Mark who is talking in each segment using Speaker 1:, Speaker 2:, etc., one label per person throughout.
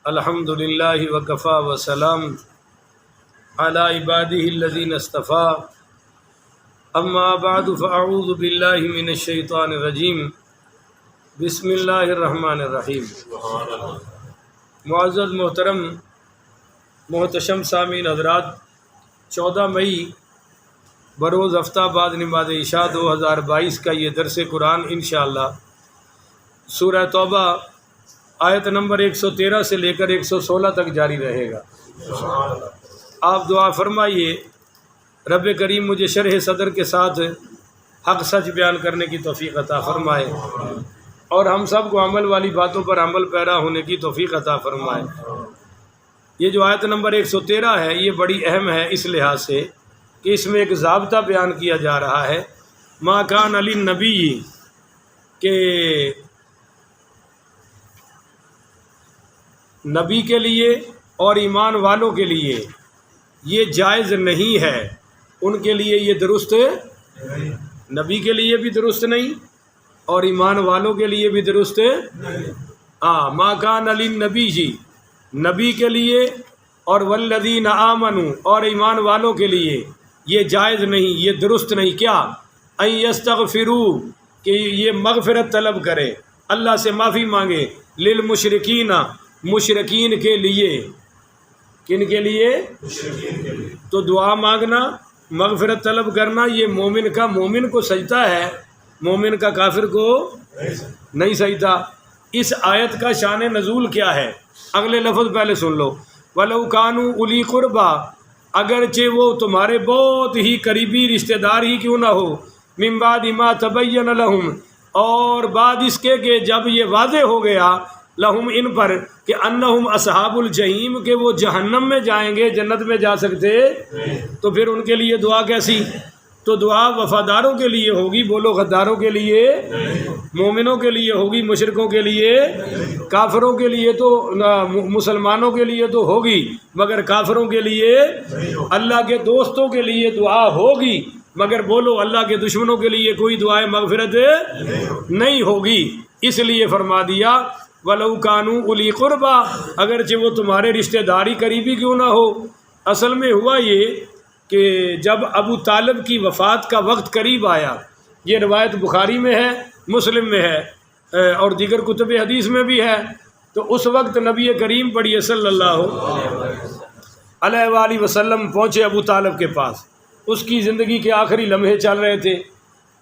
Speaker 1: الحمد للہ وکفا وسلام علی عبادہ الذین اصطفیٰ اما بعد فاعوذ باللہ من الشیطان الرجیم بسم اللہ الرحمن الرحیم۔ معزز محترم محتشم سامعین حضرات، 14 مئی بروز ہفتہ بعد نماز عشاء 2022 کا یہ درس قرآن انشاءاللہ سورہ توبہ آیت نمبر 113 سے لے کر 116 تک جاری رہے گا۔ آپ دعا فرمائیے رب کریم مجھے شرح صدر کے ساتھ حق سچ بیان کرنے کی توفیق عطا فرمائے اور ہم سب کو عمل والی باتوں پر عمل پیرا ہونے کی توفیق عطا فرمائے۔ یہ جو آیت نمبر 113 ہے یہ بڑی اہم ہے اس لحاظ سے کہ اس میں ایک ضابطہ بیان کیا جا رہا ہے، ما کان علی نبی، کہ نبی کے لیے اور ایمان والوں کے لیے یہ جائز نہیں ہے، ان کے لیے یہ درست نبی کے لیے بھی درست نہیں اور ایمان والوں کے لیے بھی درست ما کان علی نبی جی، نبی کے لیے اور والذین آمنوا اور ایمان والوں کے لیے یہ جائز نہیں، یہ درست نہیں، کیا ان یستغفروا، کہ یہ مغفرت طلب کرے، اللہ سے معافی مانگے، للمشرکین، مشرکین کے لیے، کن کے لیے؟ تو دعا مانگنا، مغفرت طلب کرنا یہ مومن کا مومن کو سجدہ ہے، مومن کا کافر کو نہیں سجدہ۔ اس آیت کا شان نزول کیا ہے؟ اگلے لفظ پہلے سن لو، وَلَوْ كَانُوا أُولِي قُرْبَىٰ، اگرچہ وہ تمہارے بہت ہی قریبی رشتہ دار ہی کیوں نہ ہو، مِن بَعْدِ مَا تَبَيَّنَ لَهُمْ، اور بعد اس کے کہ جب یہ واضح ہو گیا لہم ان پر کہ انہم اصحاب الجحیم، کہ وہ جہنم میں جائیں گے، جنت میں جا سکتے تو پھر ان کے لیے دعا کیسی؟ تو دعا وفاداروں کے لیے ہوگی، بولو غداروں کے لیے، مومنوں کے لیے ہوگی، مشرکوں کے لیے، کافروں کے لیے تو مسلمانوں کے لیے تو ہوگی مگر کافروں کے لیے، اللہ کے دوستوں کے لیے دعا ہوگی مگر بولو اللہ کے دشمنوں کے لیے کوئی دعائے مغفرت نہیں ہوگی۔ اس لیے فرما دیا وَلَوْ كَانُوا أُولِي قُرْبَىٰ، اگرچہ وہ تمہارے رشتہ داری قریبی کیوں نہ ہو۔ اصل میں ہوا یہ کہ جب ابو طالب کی وفات کا وقت قریب آیا، یہ روایت بخاری میں ہے، مسلم میں ہے اور دیگر کتب حدیث میں بھی ہے، تو اس وقت نبی کریم پڑھیے صلی اللہ علیہ وآلہ وسلم پہنچے ابو طالب کے پاس، اس کی زندگی کے آخری لمحے چل رہے تھے۔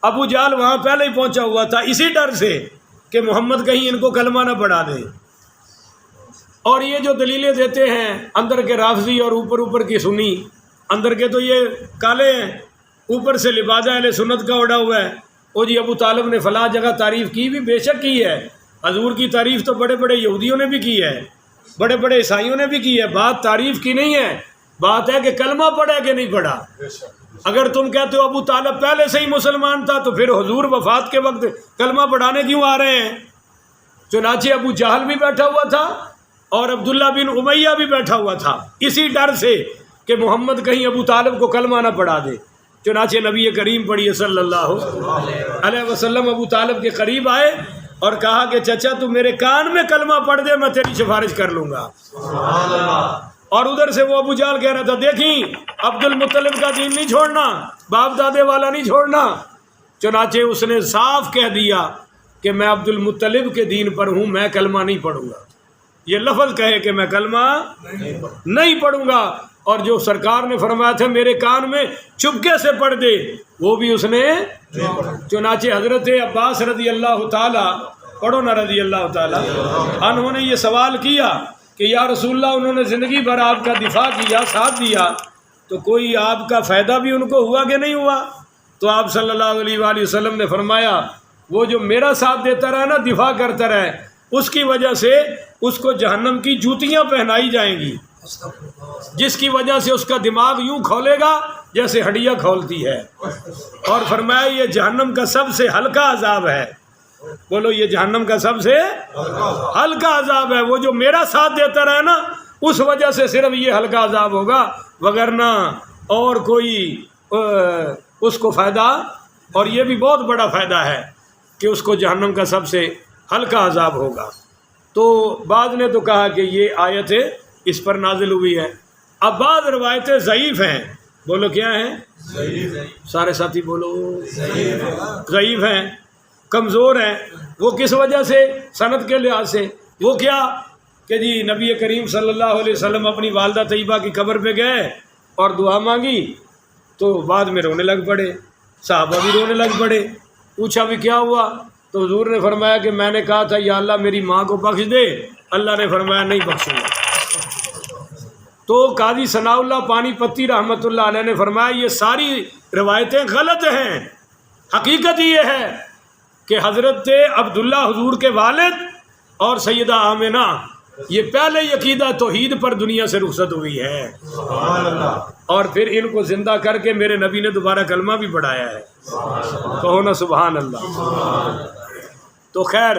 Speaker 1: ابو جہل وہاں پہلے ہی پہنچا ہوا تھا اسی ڈر سے کہ محمد کہیں ان کو کلمہ نہ پڑھا دے، اور یہ جو دلیلیں دیتے ہیں اندر کے رافضی اور اوپر کی سنی، اندر کے تو یہ کالے ہیں، اوپر سے لبادہ اہل سنت کا اڑا ہوا ہے، وہ جی ابو طالب نے فلاں جگہ تعریف کی، بھی بے شک کی ہے، حضور کی تعریف تو بڑے بڑے یہودیوں نے بھی کی ہے، بڑے بڑے عیسائیوں نے بھی کی ہے، بات تعریف کی نہیں ہے، بات ہے کہ کلمہ پڑھا کہ نہیں پڑھا۔ اگر تم کہتے ہو ابو طالب پہلے سے ہی مسلمان تھا تو پھر حضور وفات کے وقت کلمہ پڑھانے کیوں آ رہے ہیں؟ چنانچہ ابو جہل بھی بیٹھا ہوا تھا اور عبداللہ بن امیہ بھی بیٹھا ہوا تھا اسی ڈر سے کہ محمد کہیں ابو طالب کو کلمہ نہ پڑھا دے۔ چنانچہ نبی کریم پڑھیے صلی اللہ علیہ وسلم ابو طالب کے قریب آئے اور کہا کہ چچا تو میرے کان میں کلمہ پڑھ دے، میں تیری سفارش کر لوں گا۔ اور ادھر سے وہ ابو جہل کہہ رہا تھا دیکھیں عبد المطلب کا دین نہیں چھوڑنا، باپ دادے والا نہیں چھوڑنا۔ چنانچہ اس نے صاف کہہ دیا کہ میں عبد المطلب کے دین پر ہوں، میں کلمہ نہیں پڑھوں گا، یہ لفظ کہے کہ میں کلمہ نہیں پڑھوں گا، اور جو سرکار نے فرمایا تھا میرے کان میں چپکے سے پڑھ دے وہ بھی اس نے۔ چنانچہ حضرت عباس رضی اللہ تعالی، پڑھو نا، رضی اللہ تعالی انہوں نے یہ سوال کیا کہ یا رسول اللہ انہوں نے زندگی بھر آپ کا دفاع کیا، ساتھ دیا، تو کوئی آپ کا فائدہ بھی ان کو ہوا کہ نہیں ہوا؟ تو آپ صلی اللہ علیہ وآلہ وسلم نے فرمایا وہ جو میرا ساتھ دیتا رہا نا، دفاع کرتا رہے، اس کی وجہ سے اس کو جہنم کی جوتیاں پہنائی جائیں گی، جس کی وجہ سے اس کا دماغ یوں کھولے گا جیسے ہڈیاں کھولتی ہے، اور فرمایا یہ جہنم کا سب سے ہلکا عذاب ہے۔ بولو یہ جہنم کا سب سے ہلکا عذاب ہے، وہ جو میرا ساتھ دیتا رہا نا اس وجہ سے صرف یہ ہلکا عذاب ہوگا، وگرنہ اور کوئی اس کو فائدہ، اور یہ بھی بہت بڑا فائدہ ہے کہ اس کو جہنم کا سب سے ہلکا عذاب ہوگا۔ تو بعض نے تو کہا کہ یہ آیت اس پر نازل ہوئی ہے. اب بعض روایتیں ضعیف ہیں. بولو کیا ہیں؟ سارے ساتھی بولو ضعیف ہیں، کمزور ہیں. وہ کس وجہ سے؟ سند کے لحاظ سے. وہ کیا کہ جی نبی کریم صلی اللہ علیہ وسلم اپنی والدہ طیبہ کی قبر پہ گئے اور دعا مانگی تو بعد میں رونے لگ پڑے، صحابہ بھی رونے لگ پڑے. پوچھا بھی کیا ہوا؟ تو حضور نے فرمایا کہ میں نے کہا تھا یا اللہ میری ماں کو بخش دے، اللہ نے فرمایا نہیں بخشوں گا. تو قاضی ثناء اللہ پانی پتی رحمۃ اللہ علیہ نے فرمایا یہ ساری روایتیں غلط ہیں. حقیقت یہ ہے کہ حضرت عبداللہ حضور کے والد اور سیدہ آمنہ یہ پہلے عقیدہ توحید پر دنیا سے رخصت ہوئی ہے، اور پھر ان کو زندہ کر کے میرے نبی نے دوبارہ کلمہ بھی پڑھایا ہے. کہو نا سبحان اللہ. تو خیر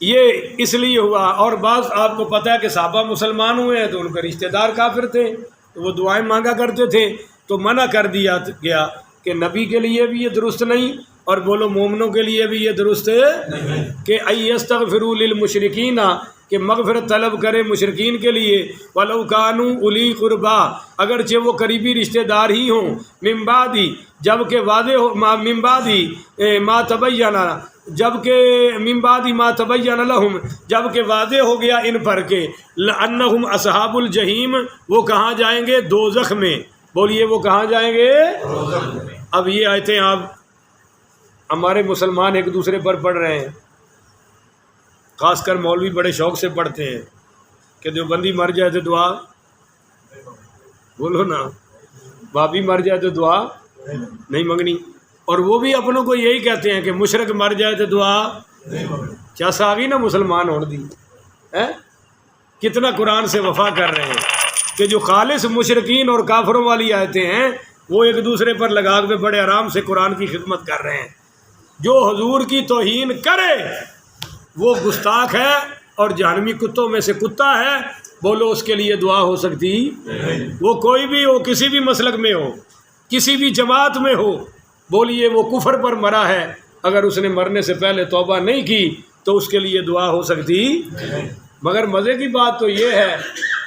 Speaker 1: یہ اس لیے ہوا. اور بعض آپ کو پتہ ہے کہ صحابہ مسلمان ہوئے ہیں تو ان کے رشتہ دار کافر تھے تو وہ دعائیں مانگا کرتے تھے، تو منع کر دیا گیا کہ نبی کے لیے بھی یہ درست نہیں، اور بولو مومنوں کے لیے بھی یہ درست نہیں کہ ایستغفروا للمشرکین، کہ مغفرت طلب کرے مشرکین کے لیے، ولو کانوا اولی قربا، اگرچہ وہ قریبی رشتہ دار ہی ہوں، من بعد جب کہ واضح ہو، من بعد ما تبین، جب کہ من بعد ما تبین لہم، جب کہ واضح ہو گیا ان پر کہ انہم اصحاب الجحیم، وہ کہاں جائیں گے؟ دوزخ میں. بولیے وہ کہاں جائیں گے؟ اب یہ آیتیں آپ ہمارے مسلمان ایک دوسرے پر پڑھ رہے ہیں، خاص کر مولوی بڑے شوق سے پڑھتے ہیں کہ دیوبندی مر جائے تو دعا، بولو نا، بابی مر جائے تو دعا نہیں منگنی. اور وہ بھی اپنوں کو یہی کہتے ہیں کہ مشرک مر جائے تو دعا. کیا ساگی نا مسلمان ہوڑ دی، کتنا قرآن سے وفا کر رہے ہیں کہ جو خالص مشرکین اور کافروں والی آیتیں ہیں وہ ایک دوسرے پر لگا کے بڑے آرام سے قرآن کی خدمت کر رہے ہیں. جو حضور کی توہین کرے وہ گستاخ ہے اور جہنمی کتوں میں سے کتا ہے. بولو اس کے لیے دعا ہو سکتی؟ وہ کوئی بھی ہو، کسی بھی مسلک میں ہو، کسی بھی جماعت میں ہو، بولیے وہ کفر پر مرا ہے، اگر اس نے مرنے سے پہلے توبہ نہیں کی تو اس کے لیے دعا ہو سکتی؟ مگر مزے کی بات تو یہ ہے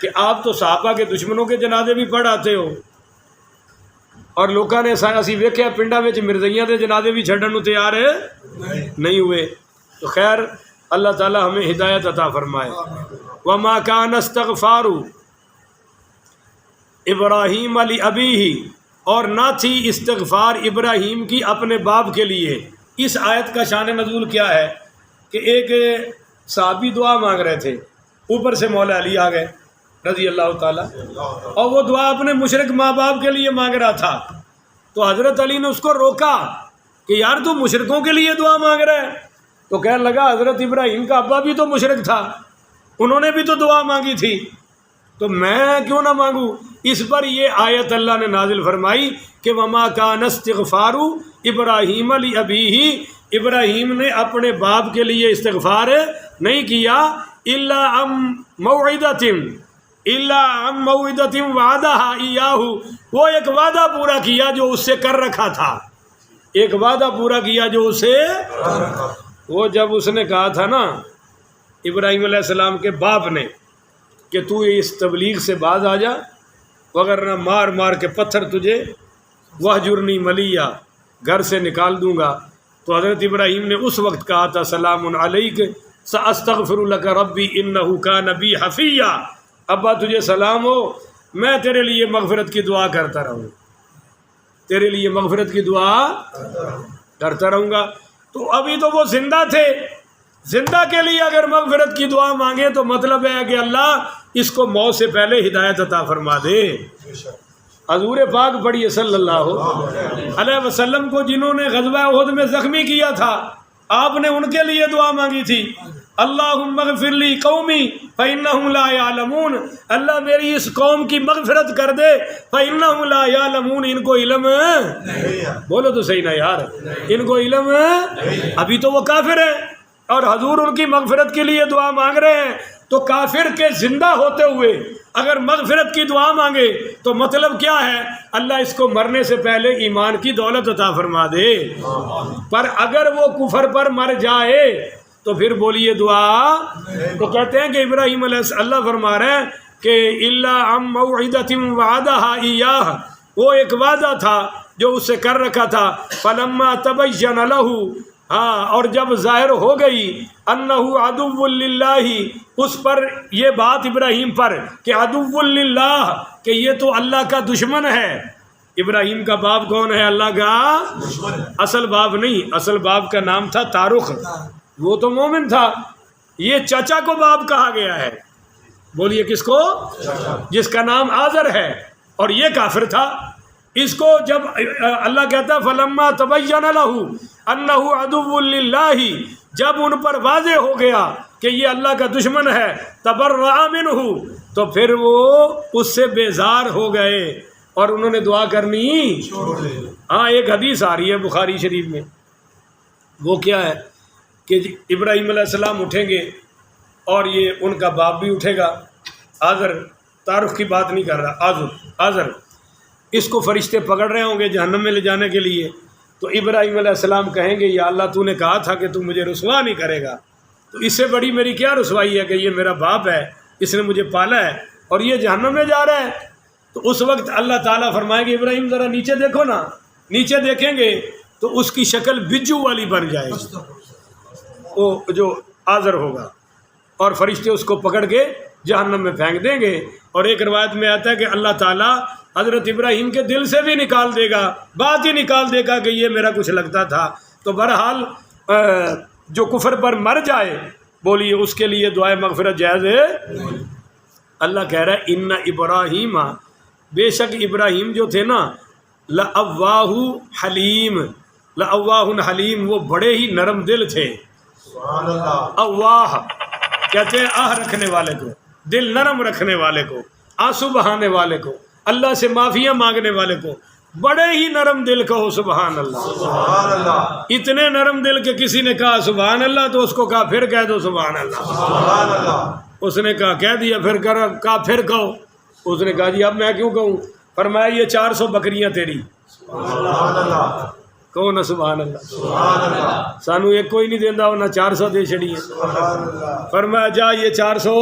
Speaker 1: کہ آپ تو صحابہ کے دشمنوں کے جنازے بھی پڑھ آتے ہو، اور لوگوں نے اسی ویکھیا پنڈا میں مرزائیاں دے جنازے بھی چھڈن نو تیار نہیں ہوئے. تو خیر اللہ تعالی ہمیں ہدایت عطا فرمائے. وما کان استغفار ابراہیم لابیہ، اور نہ تھی استغفار ابراہیم کی اپنے باپ کے لیے. اس آیت کا شان نزول کیا ہے کہ ایک صحابی دعا مانگ رہے تھے، اوپر سے مولا علی آ گئے رضی اللہ تعالیٰ، اور وہ دعا اپنے مشرک ماں باپ کے لیے مانگ رہا تھا. تو حضرت علی نے اس کو روکا کہ یار تو مشرکوں کے لیے دعا مانگ رہا ہے. تو کہنے لگا حضرت ابراہیم کا ابا بھی تو مشرک تھا، انہوں نے بھی تو دعا مانگی تھی، تو میں کیوں نہ مانگوں؟ اس پر یہ آیت اللہ نے نازل فرمائی کہ وما کان استغفار ابراہیم لابیہ، ابراہیم نے اپنے باپ کے لیے استغفار نہیں کیا، الا عن موعدۃ وعدہا ایاہ، وہ ایک وعدہ پورا کیا جو اس سے کر رکھا تھا، ایک وعدہ پورا کیا جو اسے، وہ جب اس نے کہا تھا نا ابراہیم علیہ السلام کے باپ نے کہ تو اس تبلیغ سے باز آ جا وگرنہ مار مار کے پتھر تجھے وہجرنی ملیہ گھر سے نکال دوں گا. تو حضرت ابراہیم نے اس وقت کہا تھا سلام علیک ساستغفر لک ربی انہ کان بی حفیہ، ابا تجھے سلام ہو، میں تیرے لیے مغفرت کی دعا کرتا رہوں، تیرے لیے مغفرت کی دعا کرتا رہوں گا. تو ابھی تو وہ زندہ تھے، زندہ کے لیے اگر مغفرت کی دعا مانگے تو مطلب ہے کہ اللہ اس کو موت سے پہلے ہدایت عطا فرما دے. حضور پاک پڑھیے صلی اللہ علیہ وسلم کو جنہوں نے غزوہ احد میں زخمی کیا تھا، آپ نے ان کے لیے دعا مانگی تھی، اللہم اغفر لی قومی فإنہم لا یعلمون، اللہ میری اس قوم کی مغفرت کر دے، فإنہم لا یعلمون، ان کو علم، بولو تو صحیح نا یار، ان کو علم، ابھی تو وہ کافر ہے اور حضور ان کی مغفرت کے لیے دعا مانگ رہے ہیں. تو کافر کے زندہ ہوتے ہوئے اگر مغفرت کی دعا مانگے تو مطلب کیا ہے؟ اللہ اس کو مرنے سے پہلے ایمان کی دولت عطا فرما دے. پر اگر وہ کفر پر مر جائے تو پھر بولیے دعا. تو کہتے ہیں کہ ابراہیم علیہ السلام، اللہ فرما رہے ہیں کہ الا عن موعدۃ وعدها ایاہ، وہ ایک وعدہ تھا جو اس سے کر رکھا تھا. فلما تبین له، ہاں، اور جب ظاہر ہو گئی انہ عدو للہ، اس پر یہ بات ابراہیم پر کہ عدو للہ، کہ یہ تو اللہ کا دشمن ہے. ابراہیم کا باپ کون ہے؟ اللہ کا اصل باپ نہیں، اصل باپ کا نام تھا تارخ، وہ تو مومن تھا. یہ چچا کو باپ کہا گیا ہے. بولیے کس کو؟ جس کا نام آزر ہے، اور یہ کافر تھا. اس کو جب اللہ کہتا فلما تبین له انہ عدو للہ، جب ان پر واضح ہو گیا کہ یہ اللہ کا دشمن ہے، تبرأ منہ، تو پھر وہ اس سے بیزار ہو گئے اور انہوں نے دعا کرنی چھوڑ دی. ہاں، ایک حدیث آ رہی ہے بخاری شریف میں، وہ کیا ہے کہ ابراہیم علیہ السلام اٹھیں گے اور یہ ان کا باپ بھی اٹھے گا. آزر، تعارف کی بات نہیں کر رہا، آزر، اس کو فرشتے پکڑ رہے ہوں گے جہنم میں لے جانے کے لیے. تو ابراہیم علیہ السلام کہیں گے یا اللہ تو نے کہا تھا کہ تو مجھے رسوا نہیں کرے گا، تو اس سے بڑی میری کیا رسوائی ہے کہ یہ میرا باپ ہے، اس نے مجھے پالا ہے اور یہ جہنم میں جا رہا ہے. تو اس وقت اللہ تعالیٰ فرمائے گے ابراہیم ذرا نیچے دیکھو نا. نیچے دیکھیں گے تو اس کی شکل بجو والی بن جائے گی، وہ جو آزر ہوگا، اور فرشتے اس کو پکڑ کے جہنم میں پھینک دیں گے. اور ایک روایت میں آتا ہے کہ اللہ تعالیٰ حضرت ابراہیم کے دل سے بھی نکال دے گا، بات ہی نکال دے گا کہ یہ میرا کچھ لگتا تھا. تو بہرحال جو کفر پر مر جائے، بولیے اس کے لیے دعائے مغفرت جائز ہے. اللہ کہہ رہا ہے ان ابراہیم، بے شک ابراہیم جو تھے نا، لأواہ حلیم، لأواہ حلیم، وہ بڑے ہی نرم دل تھے.
Speaker 2: سبحان اللہ.
Speaker 1: اواہ کہتے ہیں آہ رکھنے والے کو، دل نرم رکھنے والے کو، آنسو بہانے والے کو، اللہ سے معافیاں مانگنے والے کو. بڑے ہی نرم دل کہو سبحان اللہ.
Speaker 2: سبحان اللہ.
Speaker 1: اتنے نرم دل کہ کسی نے کہا سبحان اللہ تو اس کو کہا پھر کہہ دو سبحان اللہ.
Speaker 2: سبحان اللہ.
Speaker 1: اس نے کہا کہہ دیا، پھر کہا پھر کہو. اس نے کہا جی اب میں کیوں کہوں؟ فرمایا یہ 400 بکریاں تیری.
Speaker 2: سبحان اللہ.
Speaker 1: کہو نا سبحان اللہ.
Speaker 2: سبحان اللہ.
Speaker 1: سانو ایک کوئی نہیں دینا ہونا، 400 دے چڑی ہے.
Speaker 2: سبحان اللہ.
Speaker 1: فرمایا جا یہ 400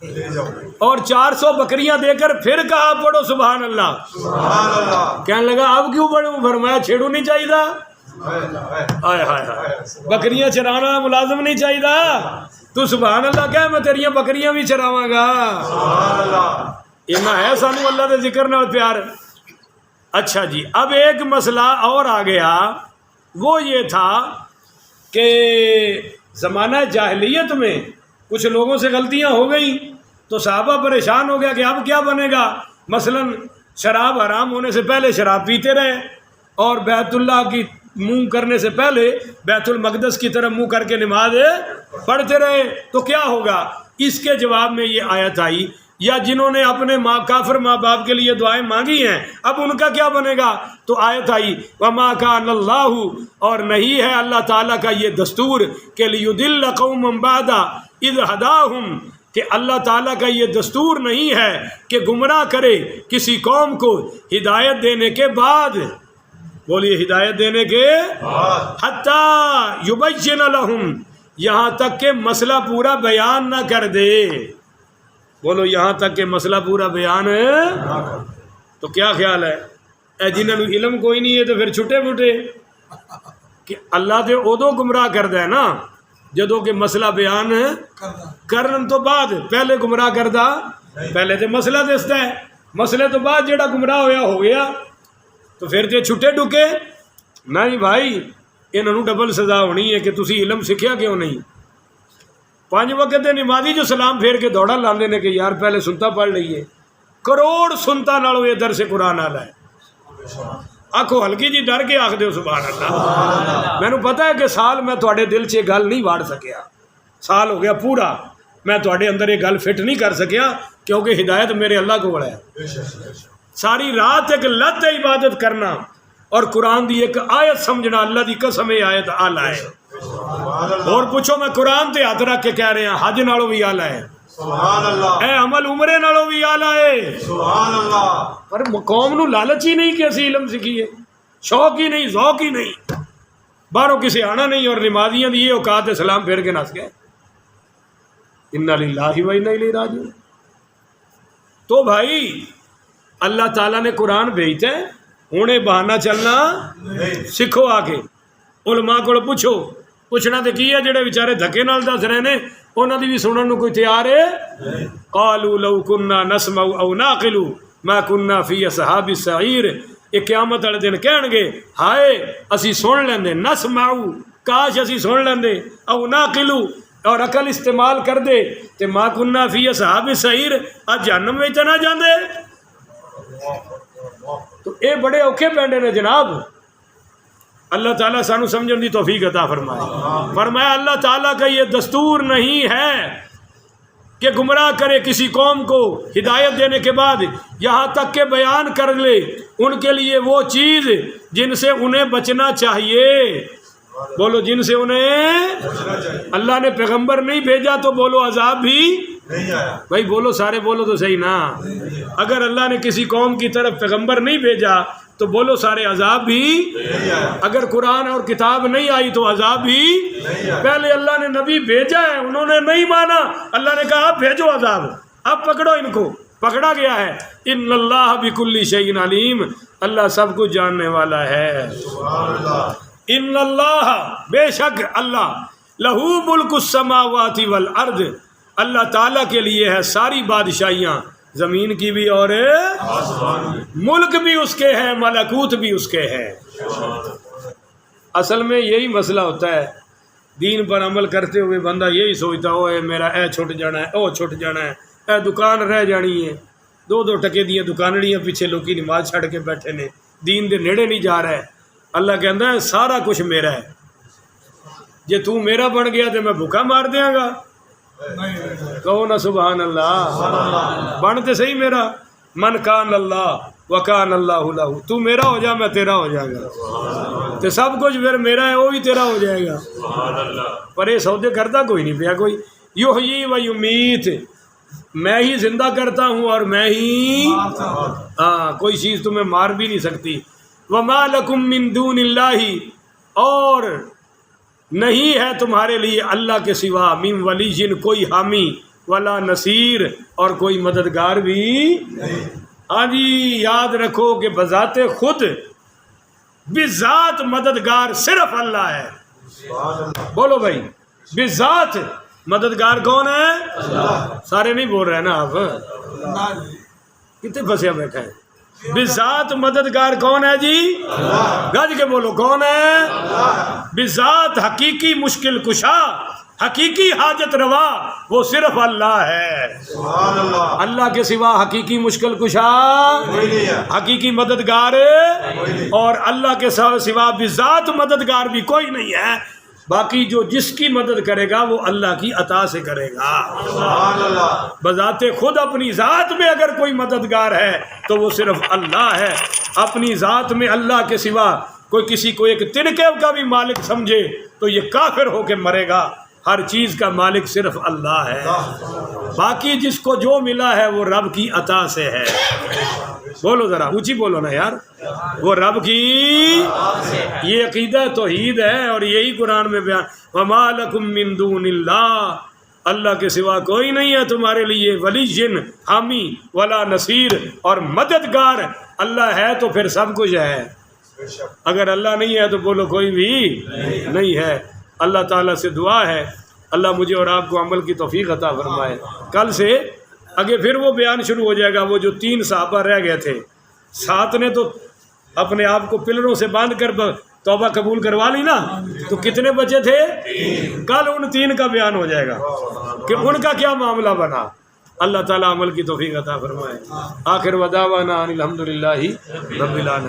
Speaker 2: لے جاؤ.
Speaker 1: اور 400 بکریاں دے کر پھر کہا پڑھو سبحان اللہ.
Speaker 2: سبحان اللہ.
Speaker 1: کہنے لگا اب کیوں پڑھوں؟ فرمایا چھیڑو نہیں چاہیے، ہائے ہائے ہائے، بکریاں چرانا ملازم نہیں چاہیے. تو سبحان اللہ کہہ، میں تیریاں بکریاں بھی چراواں گا.
Speaker 2: سبحان اللہ.
Speaker 1: اینا ہے سانو اللہ دے ذکر نال پیار. اچھا جی، اب ایک مسئلہ اور آ گیا، وہ یہ تھا کہ زمانہ جاہلیت میں کچھ لوگوں سے غلطیاں ہو گئیں تو صحابہ پریشان ہو گیا کہ اب کیا بنے گا. مثلا شراب حرام ہونے سے پہلے شراب پیتے رہے، اور بیت اللہ کی منہ کرنے سے پہلے بیت المقدس کی طرف منہ کر کے نماز پڑھتے رہے، تو کیا ہوگا؟ اس کے جواب میں یہ آیت آئی، یا جنہوں نے اپنے کافر ماں باپ کے لیے دعائیں مانگی ہیں اب ان کا کیا بنے گا؟ تو آیت آئی وما کان اللہ، اور نہیں ہے اللہ تعالیٰ کا یہ دستور کہ لیضل قوما بعد اذ ہداہم، کہ اللہ تعالیٰ کا یہ دستور نہیں ہے کہ گمراہ کرے کسی قوم کو ہدایت دینے کے بعد. بولیے ہدایت دینے کے حتی یبین لہم، یہاں تک کہ مسئلہ پورا بیان نہ کر دے. بولو یہاں تک کہ مسئلہ پورا بیان ہے. تو کیا خیال ہے اے جنہوں علم کوئی نہیں ہے تو پھر چھٹے پھٹے کہ اللہ دے ادو گمراہ کردہ ہے نا جدوں کہ مسئلہ بیان کرن تو بعد. پہلے گمراہ کردہ، پہلے تو مسئلہ دستا ہے، مسئلے تو بعد جڑا گمراہ ہویا ہو گیا. تو پھر تے چھٹے ڈکے نہیں بھائی، انہوں ڈبل سزا ہونی ہے کہ تسی علم سکھیا کیوں نہیں. 5 وقت دے نمازی جو سلام پھیر کے دوڑا لاندے نے کہ یار پہلے سنتا پڑھ لئیے. کروڑ سنتا نالو یہ درس قرآن آلا ہے. آکھو ہلکی جی ڈر کے آکھ دیو سبحان اللہ. میں نے پتا ہے کہ سال میں تواڈے دل چ گل نہیں واڑ سکیا، سال ہو گیا پورا میں تواڈے اندر یہ گل فٹ نہیں کر سکیا، کیونکہ ہدایت میرے اللہ کو ہے. ساری رات ایک لت عبادت کرنا اور قرآن دی ایک آیت سمجھنا، اللہ دی قسم یہ آیت آلہ ہے. اور پوچھو میں قرآن تے ہاتھ رکھ کے کہہ رہے ہیں حج نالوں بھی آلہ ہے.
Speaker 2: سبحان اللہ.
Speaker 1: اے عمل عمرے نالوں بھی آلہ ہے.
Speaker 2: سبحان اللہ.
Speaker 1: پر قوم نو لالچ ہی نہیں کہ اسی علم سکھیے، شوق ہی نہیں، ذوق ہی نہیں. باہروں کسی آنا نہیں، اور نمازیاں دی یہ اوقات سلام پھیر کے نس گئے۔ انا للہ و انا الیہ راجعون۔ تو بھائی اللہ تعالیٰ نے قرآن بھیجتا ہے، ہوں بہانا چلنا سکھو، آ کے علماء کو پوچھو، پوچھنا تو کی ہے، جڑے بیچارے دھکے نال دس رہے نے انہاں دی بھی سنن نو کوئی تیار ہے؟ قالوا لو كنا نسمع او نعقل ما كنا في اصحاب السعير۔ یہ قیامت والے دن کہن گے ہائے اسی سن لیندے، نسمع کاش اسی سن لیندے، او نعقل اور عقل استعمال کر دے تے ما كنا في اصحاب السعير، اج جہنم وچ نہ جاندے۔ تو اے بڑے اوکھے پینڈے نے جناب۔ اللہ تعالیٰ سانو سمجھن دی توفیق عطا فرمائے۔ فرمایا اللہ تعالیٰ کا یہ دستور نہیں ہے کہ گمراہ کرے کسی قوم کو ہدایت دینے کے بعد یہاں تک کہ بیان کر لے ان کے لیے وہ چیز جن سے انہیں بچنا چاہیے۔ بولو جن سے انہیں اللہ نے پیغمبر نہیں بھیجا تو بولو عذاب بھی
Speaker 2: نہیں آیا۔
Speaker 1: بھائی بولو سارے بولو تو صحیح نا۔ اگر اللہ نے کسی قوم کی طرف پیغمبر نہیں بھیجا تو بولو سارے عذاب بھی
Speaker 2: نہیں آیا۔
Speaker 1: اگر قرآن اور کتاب نہیں آئی تو عذاب بھی
Speaker 2: نہیں آیا۔
Speaker 1: پہلے اللہ نے نبی بھیجا ہے، انہوں نے نہیں مانا، اللہ نے کہا اب بھیجو عذاب، اب پکڑو ان کو، پکڑا گیا ہے۔ ان اللہ بکل شیء علیم، اللہ سب کچھ جاننے والا ہے۔
Speaker 2: سبحان اللہ۔
Speaker 1: ان اللہ بے شک اللہ لہو ملک السماوات والارض، اللہ تعالیٰ کے لیے ہے ساری بادشاہیاں، زمین کی بھی اور ملک بھی اس کے ہیں، ملکوت بھی اس کے ہیں۔ اصل میں یہی مسئلہ ہوتا ہے، دین پر عمل کرتے ہوئے بندہ یہی سوچتا ہو اے میرا اے چھٹ جانا ہے، او چھٹ جانا ہے، اے دکان رہ جانی ہے، دو دو ٹکے دیاں دکانڑیاں پیچھے لوکی نماز چھڑ کے بیٹھے نے، دین دے نیڑے نہیں جا رہا ہے۔ اللہ کہتا ہے سارا کچھ میرا ہے، جے تو میرا بن گیا تو میں بھوکا مار دیاں گا۔ کہو نا سبحان اللہ، بن تے صحیح میرا، من کان اللہ وکان اللہ لہ، تو میرا ہو جا میں تیرا ہو جائے گا، تو سب کچھ پھر میرا ہے وہ بھی تیرا ہو جائے گا۔ پر یہ سودے کرتا کوئی نہیں پیا، کوئی یحیی و یمیت، میں ہی زندہ کرتا ہوں اور میں ہی، ہاں کوئی چیز تمہیں مار بھی نہیں سکتی۔ وما لکم من دون اللہ، اور نہیں ہے تمہارے لیے اللہ کے سوا من ولی جن کوئی حامی ولا نصیر، اور کوئی مددگار بھی۔ ہاں جی یاد رکھو کہ بذات خود بذات مددگار صرف اللہ ہے۔ بولو بھائی بذات مددگار کون ہے؟ سارے نہیں بول رہے نا آپ، کتنے پھنسیا بیٹھا ہے۔ بذات مددگار کون ہے جی؟ گج کے بولو کون ہے؟ بذات حقیقی مشکل کشا، حقیقی حاجت روا وہ صرف اللہ ہے۔
Speaker 2: سبحان اللہ۔
Speaker 1: اللہ کے سوا حقیقی مشکل کشا،
Speaker 2: کوئی نہیں ہے۔
Speaker 1: حقیقی مددگار، اور اللہ کے سوا بذات مددگار بھی کوئی نہیں ہے۔ باقی جو جس کی مدد کرے گا وہ اللہ کی عطا سے کرے گا۔
Speaker 2: سبحان اللہ۔
Speaker 1: بذات خود اپنی ذات میں اگر کوئی مددگار ہے تو وہ صرف اللہ ہے۔ اپنی ذات میں اللہ کے سوا کوئی کسی کو ایک تنکے کا بھی مالک سمجھے تو یہ کافر ہو کے مرے گا۔ ہر چیز کا مالک صرف اللہ ہے، باقی جس کو جو ملا ہے وہ رب کی عطا سے ہے۔ بولو ذرا اونچی بولو نا یار، وہ رب کی، یہ عقیدہ توحید ہے، اور یہی قرآن میں بیان وما لکم من دون اللہ، اللہ کے سوا کوئی نہیں ہے تمہارے لیے ولی جن حامی ولا نصیر، اور مددگار اللہ ہے تو پھر سب کچھ ہے۔ اگر اللہ نہیں ہے تو بولو کوئی بھی نہیں ہے۔ اللہ تعالیٰ سے دعا ہے اللہ مجھے اور آپ کو عمل کی توفیق عطا فرمائے۔ کل سے آگے پھر وہ بیان شروع ہو جائے گا، وہ جو 3 صحابہ رہ گئے تھے، 7 نے تو اپنے آپ کو پلروں سے باندھ کر توبہ قبول کروا لی نا، تو کتنے بچے تھے؟ کل ان 3 کا بیان ہو جائے گا کہ ان کا کیا معاملہ بنا۔ اللہ تعالیٰ عمل کی توفیق عطا فرمائے۔ آخر ودعوانا ان الحمدللہ رب العالمین۔